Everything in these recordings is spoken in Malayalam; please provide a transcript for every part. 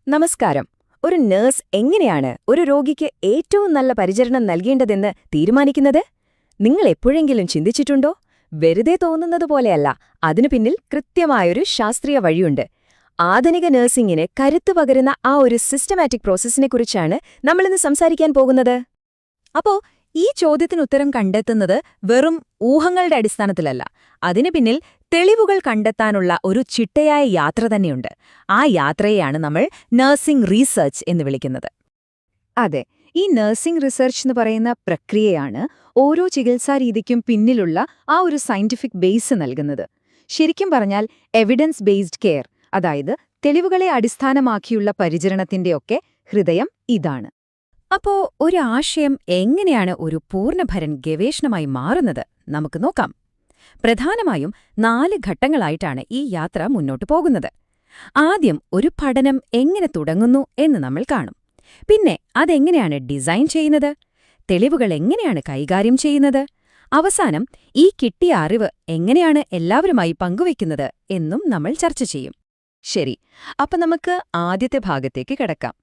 നമസ്കാരം. ഒരു നഴ്സ് എങ്ങനെയാണ് ഒരു രോഗിക്ക് ഏറ്റവും നല്ല പരിചരണം നൽകേണ്ടതെന്ന് തീരുമാനിക്കുന്നത്? നിങ്ങൾ എപ്പോഴെങ്കിലും ചിന്തിച്ചിട്ടുണ്ടോ? വെറുതെ തോന്നുന്നത് പോലെയല്ല, അതിനു പിന്നിൽ കൃത്യമായൊരു ശാസ്ത്രീയ വഴിയുണ്ട്. ആധുനിക നഴ്സിംഗിന് കരുത്തു പകരുന്ന ആ ഒരു സിസ്റ്റമാറ്റിക് പ്രോസസ്സിനെക്കുറിച്ചാണ് നമ്മളിന്ന് സംസാരിക്കാൻ പോകുന്നത്. അപ്പോ ഈ ചോദ്യത്തിനുത്തരം കണ്ടെത്തുന്നത് വെറും ഊഹങ്ങളുടെ അടിസ്ഥാനത്തിലല്ല. അതിനു പിന്നിൽ തെളിവുകൾ കണ്ടെത്താനുള്ള ഒരു ചിട്ടയായ യാത്ര തന്നെയുണ്ട്. ആ യാത്രയെയാണ് നമ്മൾ നഴ്സിംഗ് റീസെർച്ച് എന്ന് വിളിക്കുന്നത്. അതെ, ഈ നഴ്സിംഗ് റിസർച്ച് എന്ന് പറയുന്ന പ്രക്രിയയാണ് ഓരോ ചികിത്സാരീതിക്കും പിന്നിലുള്ള ആ ഒരു സയന്റിഫിക് ബേസ് നൽകുന്നത്. ശരിക്കും പറഞ്ഞാൽ എവിഡൻസ് ബേസ്ഡ് കെയർ, അതായത് തെളിവുകളെ അടിസ്ഥാനമാക്കിയുള്ള പരിചരണത്തിന്റെയൊക്കെ ഹൃദയം ഇതാണ്. അപ്പോ ഒരു ആശയം എങ്ങനെയാണ് ഒരു പൂർണ്ണഭരൻ ഗവേഷണമായി മാറുന്നത് നമുക്ക് നോക്കാം. പ്രധാനമായും 4 ഘട്ടങ്ങളായിട്ടാണ് ഈ യാത്ര മുന്നോട്ടു പോകുന്നത്. ആദ്യം ഒരു പഠനം എങ്ങനെ തുടങ്ങുന്നു എന്ന് നമ്മൾ കാണും. പിന്നെ അതെങ്ങനെയാണ് ഡിസൈൻ ചെയ്യുന്നത്, തെളിവുകൾ എങ്ങനെയാണ് കൈകാര്യം ചെയ്യുന്നത്, അവസാനം ഈ കിട്ടിയ അറിവ് എങ്ങനെയാണ് എല്ലാവരുമായി പങ്കുവയ്ക്കുന്നത് എന്നും നമ്മൾ ചർച്ച ചെയ്യും. ശരി, അപ്പൊ നമുക്ക് ആദ്യത്തെ ഭാഗത്തേക്ക് കിടക്കാം.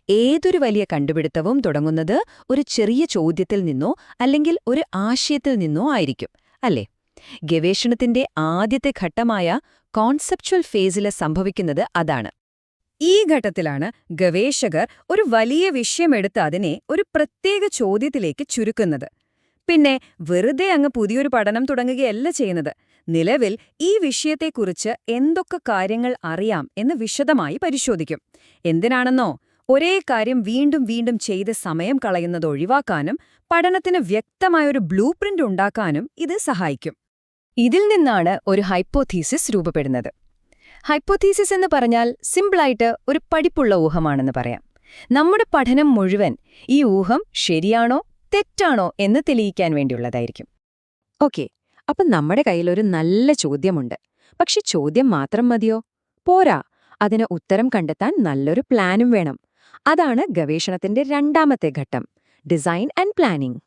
ഏതൊരു വലിയ കണ്ടുപിടുത്തവും തുടങ്ങുന്നത് ഒരു ചെറിയ ചോദ്യത്തിൽ നിന്നോ അല്ലെങ്കിൽ ഒരു ആശയത്തിൽ നിന്നോ ആയിരിക്കും, അല്ലേ? ഗവേഷണത്തിന്റെ ആദ്യത്തെ ഘട്ടമായ കോൺസെപ്ച്വൽ ഫേസില് സംഭവിക്കുന്നത് അതാണ്. ഈ ഘട്ടത്തിലാണ് ഗവേഷകർ ഒരു വലിയ വിഷയമെടുത്ത് അതിനെ ഒരു പ്രത്യേക ചോദ്യത്തിലേക്ക് ചുരുക്കുന്നത്. പിന്നെ വെറുതെ അങ്ങ് പുതിയൊരു പഠനം തുടങ്ങുകയല്ല ചെയ്യുന്നത്. നിലവിൽ ഈ വിഷയത്തെക്കുറിച്ച് എന്തൊക്കെ കാര്യങ്ങൾ അറിയാം എന്ന് വിശദമായി പരിശോധിക്കും. എന്തിനാണെന്നോ, ഒരേ കാര്യം വീണ്ടും വീണ്ടും ചെയ്ത് സമയം കളയുന്നത് ഒഴിവാക്കാനും പഠനത്തിന് വ്യക്തമായൊരു ബ്ലൂ പ്രിന്റ് ഉണ്ടാക്കാനും ഇത് സഹായിക്കും. ഇതിൽ നിന്നാണ് ഒരു ഹൈപ്പോത്തീസിസ് രൂപപ്പെടുന്നത്. ഹൈപ്പോത്തീസിസ് എന്ന് പറഞ്ഞാൽ സിമ്പിളായിട്ട് ഒരു പഠിപ്പുള്ള ഊഹമാണെന്ന് പറയാം. നമ്മുടെ പഠനം മുഴുവൻ ഈ ഊഹം ശരിയാണോ തെറ്റാണോ എന്ന് തെളിയിക്കാൻ വേണ്ടിയുള്ളതായിരിക്കും. ഓക്കെ, അപ്പം നമ്മുടെ കയ്യിലൊരു നല്ല ചോദ്യമുണ്ട്. പക്ഷെ ചോദ്യം മാത്രം മതിയോ? പോരാ, അതിന് ഉത്തരം കണ്ടെത്താൻ നല്ലൊരു പ്ലാനും വേണം. അതാണ് ഗവേഷണത്തിന്റെ രണ്ടാമത്തെ ഘട്ടം, ഡിസൈൻ ആൻഡ് പ്ലാനിംഗ്.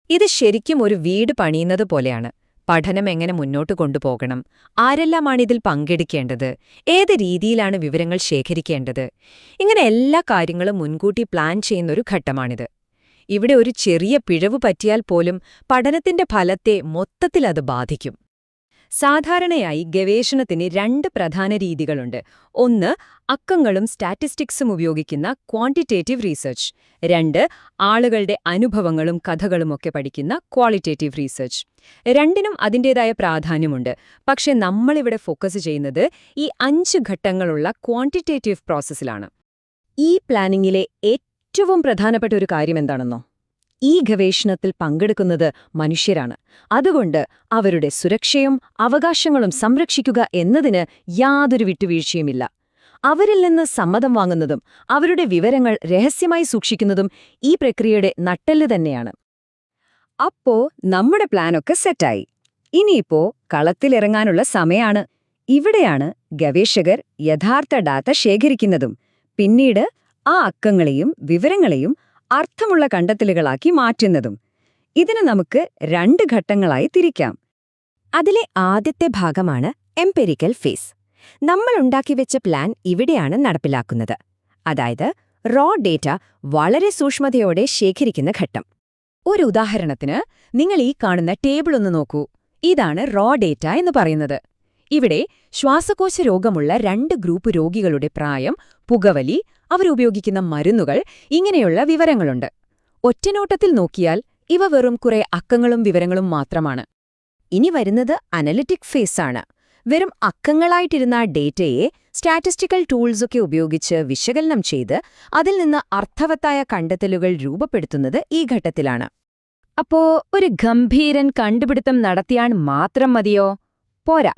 ഇത് ശരിക്കും ഒരു വീട് പണിയുന്നത് പോലെയാണ്. പഠനം എങ്ങനെ മുന്നോട്ട് കൊണ്ടുപോകണം, ആരെല്ലാമാണിതിൽ പങ്കെടുക്കേണ്ടത്, ഏത് രീതിയിലാണ് വിവരങ്ങൾ ശേഖരിക്കേണ്ടത്, ഇങ്ങനെ എല്ലാ കാര്യങ്ങളും മുൻകൂട്ടി പ്ലാൻ ചെയ്യുന്നൊരു ഘട്ടമാണിത്. ഇവിടെ ഒരു ചെറിയ പിഴവ് പറ്റിയാൽ പോലും പഠനത്തിന്റെ ഫലത്തെ മൊത്തത്തിലത് ബാധിക്കും. സാധാരണയായി ഗവേഷണത്തിന് 2 പ്രധാന രീതികളുണ്ട്. ഒന്ന്, അക്കങ്ങളും സ്റ്റാറ്റിസ്റ്റിക്സും ഉപയോഗിക്കുന്ന ക്വാണ്ടിറ്റേറ്റീവ് റീസെർച്ച്. 2, ആളുകളുടെ അനുഭവങ്ങളും കഥകളുമൊക്കെ പഠിക്കുന്ന ക്വാളിറ്റേറ്റീവ് റീസെർച്ച്. രണ്ടിനും അതിൻ്റേതായ പ്രാധാന്യമുണ്ട്. പക്ഷെ നമ്മളിവിടെ ഫോക്കസ് ചെയ്യുന്നത് ഈ 5 ഘട്ടങ്ങളുള്ള ക്വാണ്ടിറ്റേറ്റീവ് പ്രോസസ്സിലാണ്. ഈ പ്ലാനിങ്ങിലെ ഏറ്റവും പ്രധാനപ്പെട്ട ഒരു കാര്യം എന്താണെന്നോ? ഈ ഗവേഷണത്തിൽ പങ്കെടുക്കുന്നത് മനുഷ്യരാണ്. അതുകൊണ്ട് അവരുടെ സുരക്ഷയും അവകാശങ്ങളും സംരക്ഷിക്കുക എന്നതിന് യാതൊരു വിട്ടുവീഴ്ചയുമില്ല. അവരിൽ നിന്ന് സമ്മതം വാങ്ങുന്നതും അവരുടെ വിവരങ്ങൾ രഹസ്യമായി സൂക്ഷിക്കുന്നതും ഈ പ്രക്രിയയുടെ നട്ടെല്ല് തന്നെയാണ്. അപ്പോ നമ്മുടെ പ്ലാനൊക്കെ സെറ്റായി. ഇനിയിപ്പോ കളത്തിലിറങ്ങാനുള്ള സമയാണ്. ഇവിടെയാണ് ഗവേഷകർ യഥാർത്ഥ ഡാറ്റ ശേഖരിക്കുന്നതും പിന്നീട് ആ അക്കങ്ങളെയും വിവരങ്ങളെയും അർത്ഥമുള്ള കണ്ടെത്തലുകളാക്കി മാറ്റുന്നതും. ഇതിന് നമുക്ക് 2 ഘട്ടങ്ങളായി തിരിക്കാം. അതിലെ ആദ്യത്തെ ഭാഗമാണ് എംപെരിക്കൽ ഫേസ്. നമ്മൾ ഉണ്ടാക്കിവെച്ച പ്ലാൻ ഇവിടെയാണ് നടപ്പിലാക്കുന്നത്. അതായത് റോ ഡേറ്റ വളരെ സൂക്ഷ്മതയോടെ ശേഖരിക്കുന്ന ഘട്ടം. ഒരു ഉദാഹരണത്തിന്, നിങ്ങൾ ഈ കാണുന്ന ടേബിൾ ഒന്ന് നോക്കൂ. ഇതാണ് റോ ഡേറ്റ എന്ന് പറയുന്നത്. ഇവിടെ ശ്വാസകോശ രോഗമുള്ള 2 ഗ്രൂപ്പ് രോഗികളുടെ പ്രായം, പുകവലി, അവരുപയോഗിക്കുന്ന മരുന്നുകൾ, ഇങ്ങനെയുള്ള വിവരങ്ങളുണ്ട്. ഒറ്റനോട്ടത്തിൽ നോക്കിയാൽ ഇവ വെറും കുറെ അക്കങ്ങളും വിവരങ്ങളും മാത്രമാണ്. ഇനി വരുന്നത് അനലിറ്റിക് ഫേസാണ്. വെറും അക്കങ്ങളായിട്ടിരുന്ന ഡേറ്റയെ സ്റ്റാറ്റിസ്റ്റിക്കൽ ടൂൾസൊക്കെ ഉപയോഗിച്ച് വിശകലനം ചെയ്ത് അതിൽ നിന്ന് അർത്ഥവത്തായ കണ്ടെത്തലുകൾ രൂപപ്പെടുത്തുന്നത് ഈ ഘട്ടത്തിലാണ്. അപ്പോ ഒരു ഗംഭീരൻ കണ്ടുപിടുത്തം നടത്തിയാൽ മാത്രം മതിയോ? പോരാ.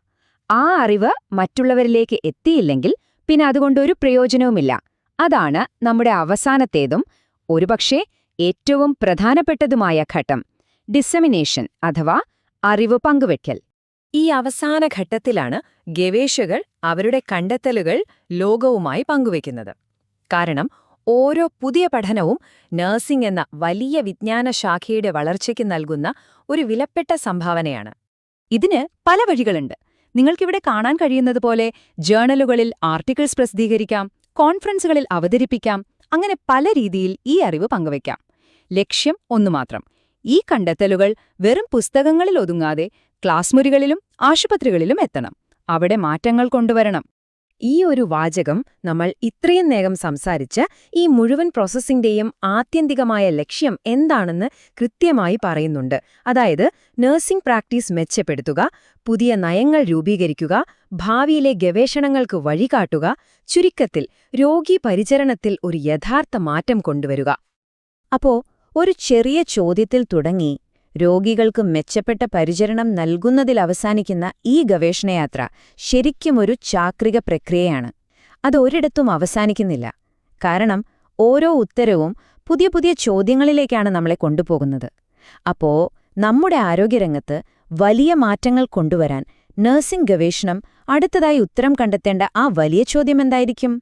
ആ അറിവ് മറ്റുള്ളവരിലേക്ക് എത്തിയില്ലെങ്കിൽ പിന്നെ അതുകൊണ്ടൊരു പ്രയോജനവുമില്ല. അതാണ് നമ്മുടെ അവസാനത്തേതും ഒരുപക്ഷേ ഏറ്റവും പ്രധാനപ്പെട്ടതുമായ ഘട്ടം, ഡിസെമിനേഷൻ അഥവാ അറിവ് പങ്കുവയ്ക്കൽ. ഈ അവസാന ഘട്ടത്തിലാണ് ഗവേഷകർ അവരുടെ കണ്ടെത്തലുകൾ ലോകവുമായി പങ്കുവയ്ക്കുന്നത്. കാരണം ഓരോ പുതിയ പഠനവും നഴ്സിംഗ് എന്ന വലിയ വിജ്ഞാനശാഖയുടെ വളർച്ചയ്ക്ക് നൽകുന്ന ഒരു വിലപ്പെട്ട സംഭാവനയാണ്. ഇതിന് പല വഴികളുണ്ട്. നിങ്ങൾക്കിവിടെ കാണാൻ കഴിയുന്നതുപോലെ ജേണലുകളിൽ ആർട്ടിക്കിൾസ് പ്രസിദ്ധീകരിക്കാം, കോൺഫറൻസുകളിൽ അവതരിപ്പിക്കാം, അങ്ങനെ പല രീതിയിൽ ഈ അറിവ് പങ്കുവയ്ക്കാം. ലക്ഷ്യം ഒന്നുമാത്രം: ഈ കണ്ടെത്തലുകൾ വെറും പുസ്തകങ്ങളിൽ ഒതുങ്ങാതെ ക്ലാസ് മുറികളിലും ആശുപത്രികളിലും എത്തണം, അവിടെ മാറ്റങ്ങൾ കൊണ്ടുവരണം. ഈ ഒരു വാചകം നമ്മൾ ഇത്രയും നേരം സംസാരിച്ച് ഈ മുഴുവൻ പ്രോസസ്സിന്റെയും ആത്യന്തികമായ ലക്ഷ്യം എന്താണെന്ന് കൃത്യമായി പറയുന്നുണ്ട്. അതായത് നഴ്സിംഗ് പ്രാക്ടീസ് മെച്ചപ്പെടുത്തുക, പുതിയ നയങ്ങൾ രൂപീകരിക്കുക, ഭാവിയിലെ ഗവേഷണങ്ങൾക്ക് വഴികാട്ടുക, ചുരുക്കത്തിൽ രോഗീ പരിചരണത്തിൽ ഒരു യഥാർത്ഥ മാറ്റം കൊണ്ടുവരിക. അപ്പോ ഒരു ചെറിയ ചോദ്യത്തിൽ തുടങ്ങി രോഗികൾക്ക് മെച്ചപ്പെട്ട പരിചരണം നൽകുന്നതിൽ അവസാനിക്കുന്ന ഈ ഗവേഷണയാത്ര ശരിക്കും ഒരു ചാക്രിക പ്രക്രിയയാണ്. അതൊരിടത്തും അവസാനിക്കുന്നില്ല. കാരണം ഓരോ ഉത്തരവും പുതിയ പുതിയ ചോദ്യങ്ങളിലേക്കാണ് നമ്മളെ കൊണ്ടുപോകുന്നത്. അപ്പോ നമ്മുടെ ആരോഗ്യരംഗത്ത് വലിയ മാറ്റങ്ങൾ കൊണ്ടുവരാൻ നഴ്സിംഗ് ഗവേഷണം അടുത്തതായി ഉത്തരം കണ്ടെത്തേണ്ട ആ വലിയ ചോദ്യം എന്തായിരിക്കും?